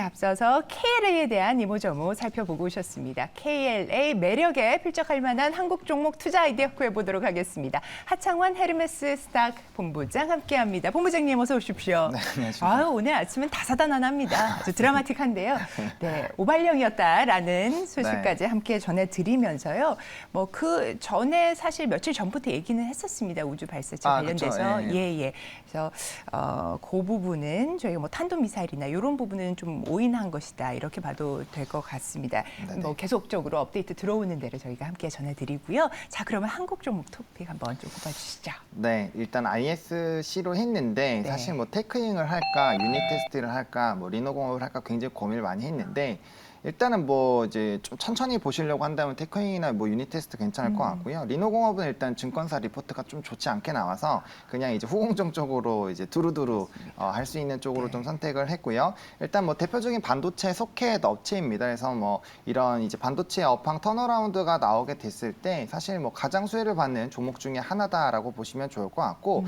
앞서서 KLA에 대한 이모저모 살펴보고 오셨습니다. KLA 매력에 필적할 만한 한국 종목 투자 아이디어 구해보도록 하겠습니다. 하창원 헤르메스 스탁 본부장 함께합니다. 본부장님 어서 오십시오. 네, 안녕하십니까. 아유, 오늘 아침은 다사다난합니다. 아주 드라마틱한데요. 네, 오발령이었다라는 소식까지 함께 전해드리면서요. 뭐 그 전에 사실 며칠 전부터 얘기는 했었습니다. 우주 발사체 관련돼서. 그렇죠. 예. 그래서 그 부분은 저희가 뭐 탄도미사일이나 이런 부분은 좀 오인한 것이다 이렇게 봐도 될 것 같습니다. 네네. 뭐 계속적으로 업데이트 들어오는 대로 저희가 함께 전해드리고요. 자, 그러면 한국 종목 토픽 한번 좀 꼽아주시죠. 네, 일단 ISC로 했는데 네. 사실 뭐 테크잉을 할까, 유닛 테스트를 할까, 뭐 리노공업을 할까 굉장히 고민을 많이 했는데 일단은 뭐 이제 좀 천천히 보시려고 한다면 테크잉이나 뭐 유닛 테스트 괜찮을 것 같고요. 리노공업은 일단 증권사 리포트가 좀 좋지 않게 나와서 그냥 이제 후공정 쪽으로 이제 두루두루 할 수 있는 쪽으로 좀 선택을 했고요. 일단 뭐 대표적인 반도체 소켓 업체입니다. 그래서 뭐 이런 이제 반도체 업황 턴어라운드가 나오게 됐을 때 사실 뭐 가장 수혜를 받는 종목 중에 하나다라고 보시면 좋을 것 같고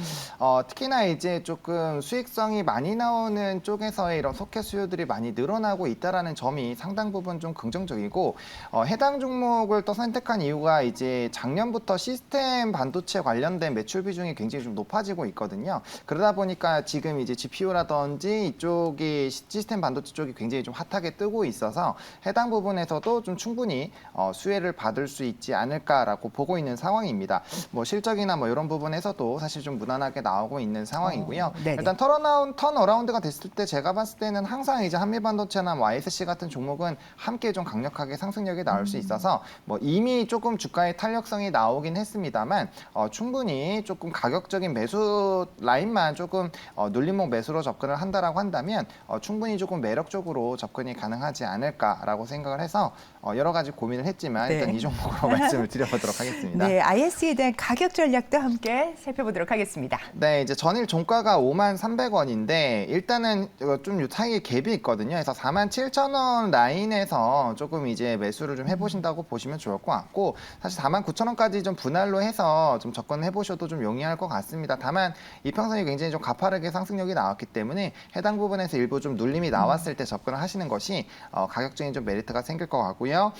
특히나 이제 조금 수익성이 많이 나오는 쪽에서의 이런 소켓 수요들이 많이 늘어나고 있다라는 점이 상당 부분 좀 긍정적이고 해당 종목을 또 선택한 이유가 이제 작년부터 시스템 반도체 관련된 매출 비중이 굉장히 좀 높아지고 있거든요. 그러다 보니까 지금 이제 GPU라든지 이쪽이 시스템 반도체 쪽이 굉장히 좀 핫하게 뜨고 있어서 해당 부분에서도 좀 충분히 수혜를 받을 수 있지 않을까라고 보고 있는 상황입니다. 뭐 실적이나 뭐 이런 부분에서도 사실 좀 무난하게 나오고 있는 상황이고요. 일단 턴어라운드가 됐을 때 제가 봤을 때는 항상 이제 한미반도체나 뭐 ISC 같은 종목은 함께 좀 강력하게 상승력이 나올 수 있어서 뭐 이미 조금 주가의 탄력성이 나오긴 했습니다만 충분히 조금 가격적인 매수 라인만 조금 눌림목 매수로 접근을 한다라고 한다면 충분히 조금 매력적으로 접근이 가능하지 않을까라고 생각을 해서 여러 가지 고민을 했지만 일단 이 종목으로 말씀을 드려보도록 하겠습니다. 네, ISC에 대한 가격 전략도 함께 살펴보도록 하겠습니다. 네, 이제 전일 종가가 53,300원인데 일단은 좀 사이에 갭이 있거든요. 그래서 47,000원 라인에서 조금 이제 매수를 좀 해보신다고 보시면 좋을 것 같고 사실 49,000원까지 좀 분할로 해서 좀 접근해 보셔도 좀 용이할 것 같습니다. 다만 이평선이 굉장히 좀 가파르게 상승력이 나왔기 때문에 해당 부분에서 일부 좀 눌림이 나왔을 때 접근을 하시는 것이 가격적인 좀 메리트가 생길 것 같고요.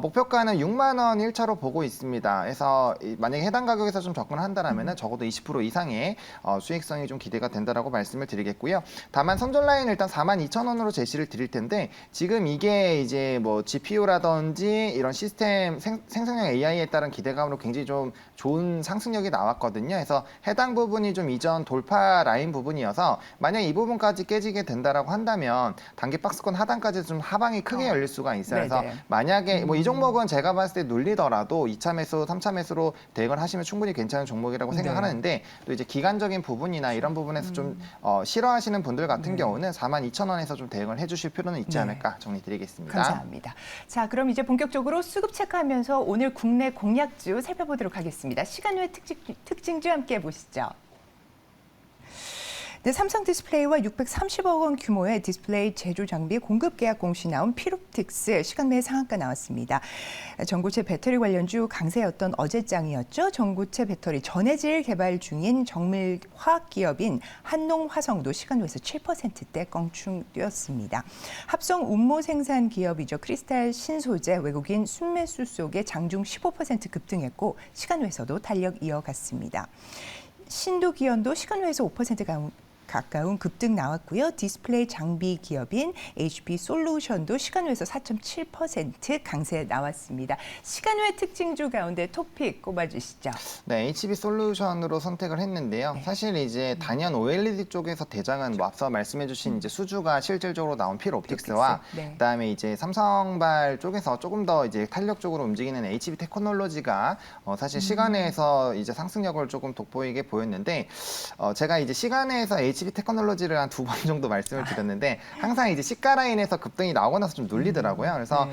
목표가는 6만 원 1차로 보고 있습니다. 그래서 만약에 해당 가격에서 좀 접근을 한다라면은 적어도 20% 이상의 수익성이 좀 기대가 된다라고 말씀을 드리겠고요. 다만 선절 라인 일단 42,000원으로 제시를 드릴 텐데 지금 이게 이제 뭐 GPU라든지 이런 시스템 생성형 AI에 따른 기대감으로 굉장히 좀 좋은 상승력이 나왔거든요. 그래서 해당 부분이 좀 이전 돌파 라인 부분이어서 만약 이 부분까지 깨지게 된다라고 한다면 단기 박스권 하단까지 좀 하방이 크게 열릴 수가 있어요. 그래서 만약에 뭐 이 종목은 제가 봤을 때 눌리더라도 2차 매수, 3차 매수로 대응을 하시면 충분히 괜찮은 종목이라고 생각하는데 또 이제 기간적인 부분이나 이런 부분에서 좀 싫어하시는 분들 같은 경우는 42,000원에서 좀 대응을 해주실 필요는 있지 않을까 정리드리겠습니다. 감사합니다. 자, 그럼 이제 본격적으로 수급 체크하면서 오늘 국내 공약주 살펴보도록 하겠습니다. 시간 외 특징주 함께 보시죠. 네, 삼성 디스플레이와 630억 원 규모의 디스플레이 제조 장비 공급 계약 공시 나온 필옵틱스 시간매 상한가 나왔습니다. 전고체 배터리 관련주 강세였던 어제장이었죠. 전고체 배터리 전해질 개발 중인 정밀 화학 기업인 한농화성도 시간외에서 7%대 껑충 뛰었습니다. 합성 운모 생산 기업이죠. 크리스탈 신소재 외국인 순매수 속에 장중 15% 급등했고 시간외에서도 탄력 이어갔습니다. 신도기현도 시간외에서 5% 가까운 급등 나왔고요. 디스플레이 장비 기업인 HP 솔루션도 시간외에서 4.7% 강세 나왔습니다. 시간외 특징주 가운데 토픽 꼽아주시죠. 네, HP 솔루션으로 선택을 했는데요. 사실 이제 단연 OLED 쪽에서 대장은 뭐 앞서 말씀해주신 이제 수주가 실질적으로 나온 필옵틱스와 그다음에 이제 삼성발 쪽에서 조금 더 이제 탄력적으로 움직이는 HP 테크놀로지가 사실 시간외에서 이제 상승력을 조금 돋보이게 보였는데 제가 이제 시간외에서 HP 테크놀로지를 한 2번 정도 말씀을 드렸는데 항상 이제 시가 라인에서 급등이 나오고 나서 좀 눌리더라고요. 그래서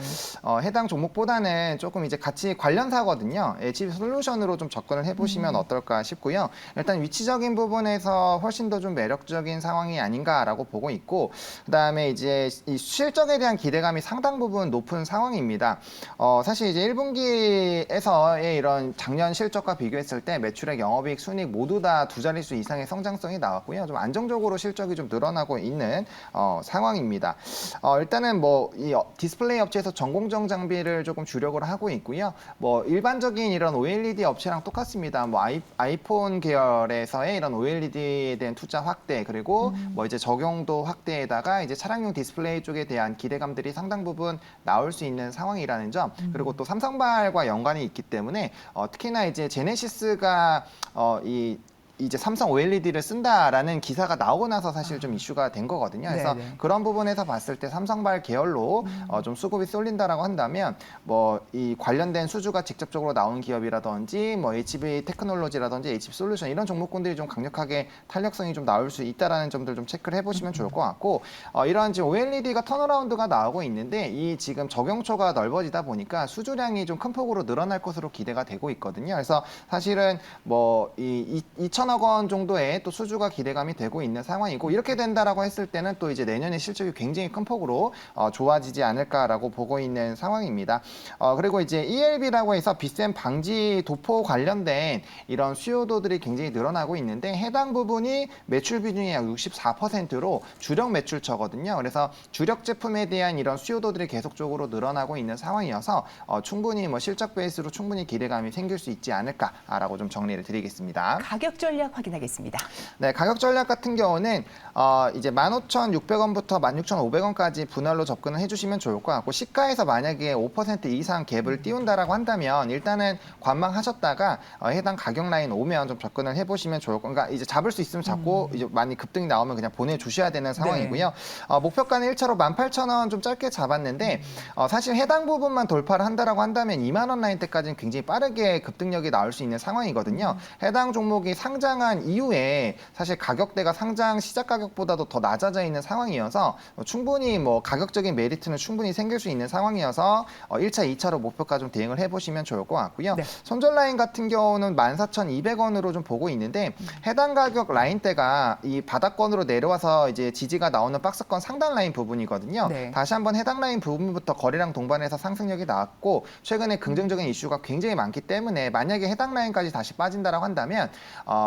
해당 종목보다는 조금 이제 같이 관련사거든요. HP 솔루션으로 좀 접근을 해보시면 어떨까 싶고요. 일단 위치적인 부분에서 훨씬 더 좀 매력적인 상황이 아닌가라고 보고 있고 그다음에 이제 이 실적에 대한 기대감이 상당 부분 높은 상황입니다. 사실 이제 1분기에서의 이런 작년 실적과 비교했을 때 매출액, 영업이익, 순이익 모두 다 두 자릿수 이상의 성장성이 나왔고요. 좀 안정적으로 실적이 좀 늘어나고 있는 상황입니다. 일단은 뭐 이 디스플레이 업체에서 전공정 장비를 조금 주력을 하고 있고요. 뭐 일반적인 이런 OLED 업체랑 똑같습니다. 뭐 아이폰 계열에서의 이런 OLED에 대한 투자 확대, 그리고 뭐 이제 적용도 확대에다가 이제 차량용 디스플레이 쪽에 대한 기대감들이 상당 부분 나올 수 있는 상황이라는 점, 그리고 또 삼성발과 연관이 있기 때문에 특히나 이제 제네시스가 이제 삼성 OLED를 쓴다라는 기사가 나오고 나서 사실 좀 이슈가 된 거거든요. 그래서 네네. 그런 부분에서 봤을 때 삼성발 계열로 좀 수급이 쏠린다라고 한다면 뭐 이 관련된 수주가 직접적으로 나온 기업이라든지 뭐 HB 테크놀로지라든지 HB 솔루션 이런 종목군들이 좀 강력하게 탄력성이 좀 나올 수 있다라는 점들 좀 체크를 해보시면 좋을 것 같고, 이러한 지금 OLED가 턴어라운드가 나오고 있는데 이 지금 적용초가 넓어지다 보니까 수주량이 좀 큰 폭으로 늘어날 것으로 기대가 되고 있거든요. 그래서 사실은 뭐 이 2천억 원 정도의 또 수주가 기대감이 되고 있는 상황이고, 이렇게 된다라고 했을 때는 또 이제 내년에 실적이 굉장히 큰 폭으로 좋아지지 않을까라고 보고 있는 상황입니다. 그리고 이제 ELB라고 해서 비쌤 방지 도포 관련된 이런 수요도들이 굉장히 늘어나고 있는데, 해당 부분이 매출 비중이 약 64%로 주력 매출처거든요. 그래서 주력 제품에 대한 이런 수요도들이 계속적으로 늘어나고 있는 상황이어서 충분히 뭐 실적 베이스로 충분히 기대감이 생길 수 있지 않을까라고 좀 정리를 드리겠습니다. 가격 전략 확인하겠습니다. 네, 가격 전략 같은 경우는 이제 15,600원부터 16,500원까지 분할로 접근을 해주시면 좋을 것 같고, 시가에서 만약에 5% 이상 갭을 띄운다라고 한다면 일단은 관망하셨다가 해당 가격 라인 오면 좀 접근을 해보시면 좋을 것. 그러니까 이제 잡을 수 있으면 잡고 이제 많이 급등이 나오면 그냥 보내주셔야 되는 상황이고요. 목표가는 1차로 18,000원 좀 짧게 잡았는데 사실 해당 부분만 돌파를 한다라고 한다면 2만 원 라인 때까지는 굉장히 빠르게 급등력이 나올 수 있는 상황이거든요. 해당 종목이 상장한 이후에 사실 가격대가 상장 시작 가격보다도 더 낮아져 있는 상황이어서 충분히 뭐 가격적인 메리트는 충분히 생길 수 있는 상황이어서 1차, 2차로 목표가 좀 대응을 해보시면 좋을 것 같고요. 네. 손절 라인 같은 경우는 14,200원으로 좀 보고 있는데, 해당 가격 라인대가 이 바닥권으로 내려와서 이제 지지가 나오는 박스권 상단 라인 부분이거든요. 네. 다시 한번 해당 라인 부분부터 거래량 동반해서 상승력이 나왔고, 최근에 긍정적인 이슈가 굉장히 많기 때문에 만약에 해당 라인까지 다시 빠진다라고 한다면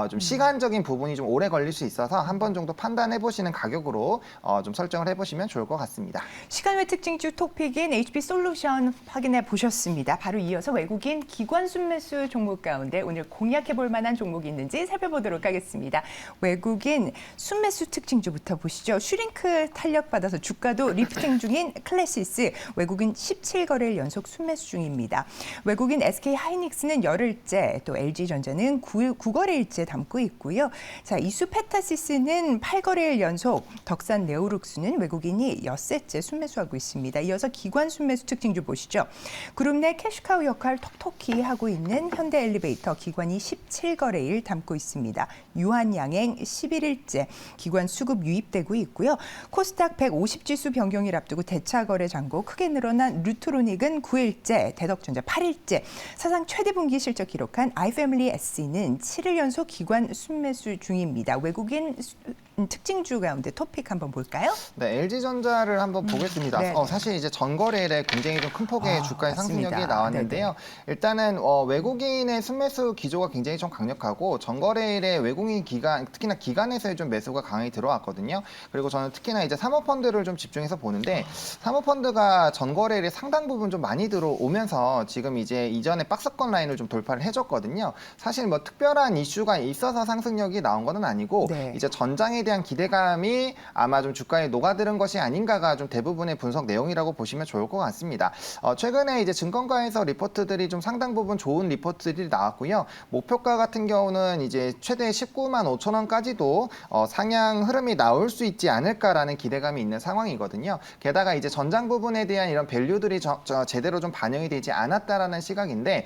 좀 시간적인 부분이 좀 오래 걸릴 수 있어서 한 번 정도 판단해 보시는 가격으로 좀 설정을 해보시면 좋을 것 같습니다. 시간 외 특징주 토픽인 HP 솔루션 확인해 보셨습니다. 바로 이어서 외국인 기관 순매수 종목 가운데 오늘 공략해 볼 만한 종목이 있는지 살펴보도록 하겠습니다. 외국인 순매수 특징주부터 보시죠. 슈링크 탄력받아서 주가도 리프팅 중인 클래시스, 외국인 17거래일 연속 순매수 중입니다. 외국인 SK 하이닉스는 열흘째, 또 LG전자는 9거래일째 담고 있고요. 자, 이수 페타시스는 8거래일 연속, 덕산 네오룩스는 외국인이 엿새째 순매수하고 있습니다. 이어서 기관 순매수 특징주 보시죠. 그룹 내 캐시카우 역할 톡톡히 하고 있는 현대엘리베이터, 기관이 17거래일 담고 있습니다. 유한양행 11일째 기관 수급 유입되고 있고요. 코스닥 150지수 변경일 앞두고 대차 거래 잔고 크게 늘어난 루트로닉은 9일째, 대덕전자 8일째, 사상 최대 분기 실적 기록한 아이패밀리 SE는 7일 연속 기관 순매수 중입니다. 외국인 특징주 가운데 토픽 한번 볼까요? 네, LG전자를 한번 보겠습니다. 네. 사실 이제 전거래일에 굉장히 좀 큰 폭의 주가의 맞습니다. 상승력이 나왔는데요. 네네. 일단은 외국인의 순매수 기조가 굉장히 좀 강력하고, 전거래일에 외국인 기관, 특히나 기관에서의 좀 매수가 강하게 들어왔거든요. 그리고 저는 특히나 이제 사모펀드를 좀 집중해서 보는데, 사모펀드가 전거래일에 상당 부분 좀 많이 들어오면서 지금 이제 이전에 박스권 라인을 좀 돌파를 해줬거든요. 사실 뭐 특별한 이슈가 있어서 상승력이 나온 건 아니고, 네. 이제 전장에 대한 기대감이 아마 좀 주가에 녹아드는 것이 아닌가가 좀 대부분의 분석 내용이라고 보시면 좋을 것 같습니다. 최근에 이제 증권가에서 리포트들이 좀 상당 부분 좋은 리포트들이 나왔고요. 목표가 같은 경우는 이제 최대 19만 5천 원까지도 상향 흐름이 나올 수 있지 않을까라는 기대감이 있는 상황이거든요. 게다가 이제 전장 부분에 대한 이런 밸류들이 제대로 좀 반영이 되지 않았다라는 시각인데,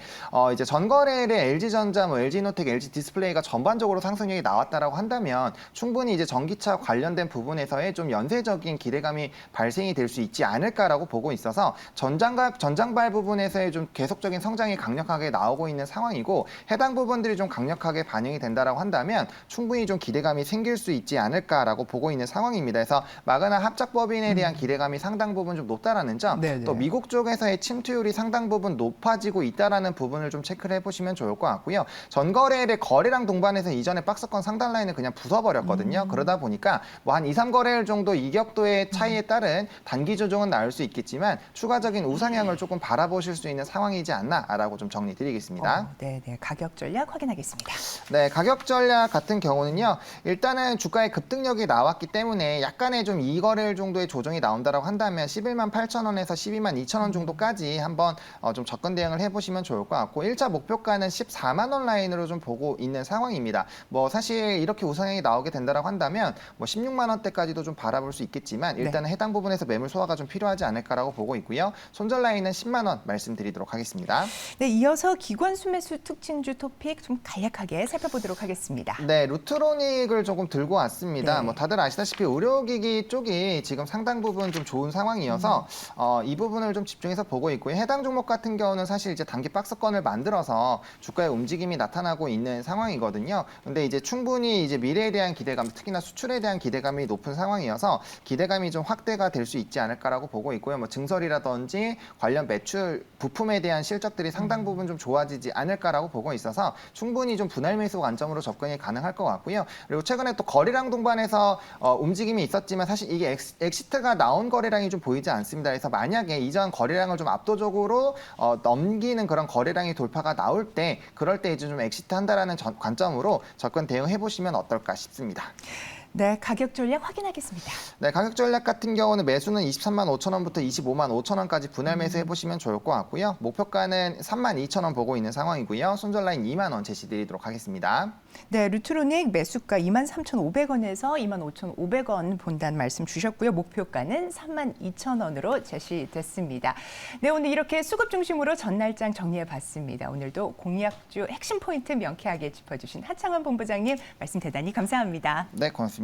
이제 전거래일에 LG전자, 뭐 LG노텍, LG디스플레이가 전반적으로 상승력이 나왔다라고 한다면 충분히 이제 전기차 관련된 부분에서의 좀 연쇄적인 기대감이 발생이 될 수 있지 않을까라고 보고 있어서 전장발 부분에서의 좀 계속적인 성장이 강력하게 나오고 있는 상황이고, 해당 부분들이 좀 강력하게 반영이 된다라고 한다면 충분히 좀 기대감이 생길 수 있지 않을까라고 보고 있는 상황입니다. 그래서 마그나 합작법인에 대한 기대감이 상당 부분 좀 높다라는 점, 네네. 또 미국 쪽에서의 침투율이 상당 부분 높아지고 있다라는 부분을 좀 체크를 해보시면 좋을 것 같고요. 전거래일에 거래량 동반해서 이전에 박스권 상단 라인을 그냥 부숴버렸거든요. 그러다 보니까 뭐 한 2, 3거래일 정도 이격도의 차이에 따른 단기 조정은 나올 수 있겠지만 추가적인 우상향을 조금 바라보실 수 있는 상황이지 않나라고 좀 정리드리겠습니다. 네, 가격 전략 확인하겠습니다. 네, 가격 전략 같은 경우는요. 일단은 주가의 급등력이 나왔기 때문에 약간의 좀 2거래일 정도의 조정이 나온다라고 한다면 11만 8천 원에서 12만 2천 원 정도까지 한번 좀 접근 대응을 해보시면 좋을 것 같고 1차 목표가는 14만 원 라인으로 좀 보고 있는 상황입니다. 뭐 사실 이렇게 우상향이 나오게 된다라고 한다면 뭐 16만 원대까지도 좀 바라볼 수 있겠지만 일단은 해당 부분에서 매물 소화가 좀 필요하지 않을까라고 보고 있고요. 손절 라인은 10만 원 말씀드리도록 하겠습니다. 네, 이어서 기관 수매수 특징주 토픽 좀 간략하게 살펴보도록 하겠습니다. 네, 루트로닉을 조금 들고 왔습니다. 네. 뭐 다들 아시다시피 의료기기 쪽이 지금 상당 부분 좀 좋은 상황이어서 이 부분을 좀 집중해서 보고 있고요. 해당 종목 같은 경우는 사실 이제 단기 박스권을 만들어서 주가의 움직임이 나타나고 있는 상황이거든요. 근데 이제 충분히 이제 미래에 대한 기대감, 특히나 수출에 대한 기대감이 높은 상황이어서 기대감이 좀 확대가 될 수 있지 않을까라고 보고 있고요. 뭐 증설이라든지 관련 매출, 부품에 대한 실적들이 상당 부분 좀 좋아지지 않을까라고 보고 있어서 충분히 좀 분할 매수 관점으로 접근이 가능할 것 같고요. 그리고 최근에 또 거래량 동반해서 움직임이 있었지만 사실 이게 엑시트가 나온 거래량이 좀 보이지 않습니다. 그래서 만약에 이전 거래량을 좀 압도적으로 넘기는 그런 거래량이 돌파가 나올 때 그럴 때 이제 좀 엑시트 한다라는 관점으로 접근 대응해 보시면 어떨까 싶습니다. 네, 가격 전략 확인하겠습니다. 네, 가격 전략 같은 경우는 매수는 23만 5천 원부터 25만 5천 원까지 분할 매수해 보시면 좋을 것 같고요. 목표가는 3만 2천 원 보고 있는 상황이고요. 손절 라인 2만 원 제시드리도록 하겠습니다. 네, 루트로닉 매수가 23,500원에서 25,500원 본다는 말씀 주셨고요. 목표가는 32,000원으로 제시됐습니다. 네, 오늘 이렇게 수급 중심으로 전날장 정리해봤습니다. 오늘도 공약주 핵심 포인트 명쾌하게 짚어주신 하창원 본부장님 말씀 대단히 감사합니다. 네, 고맙습니다.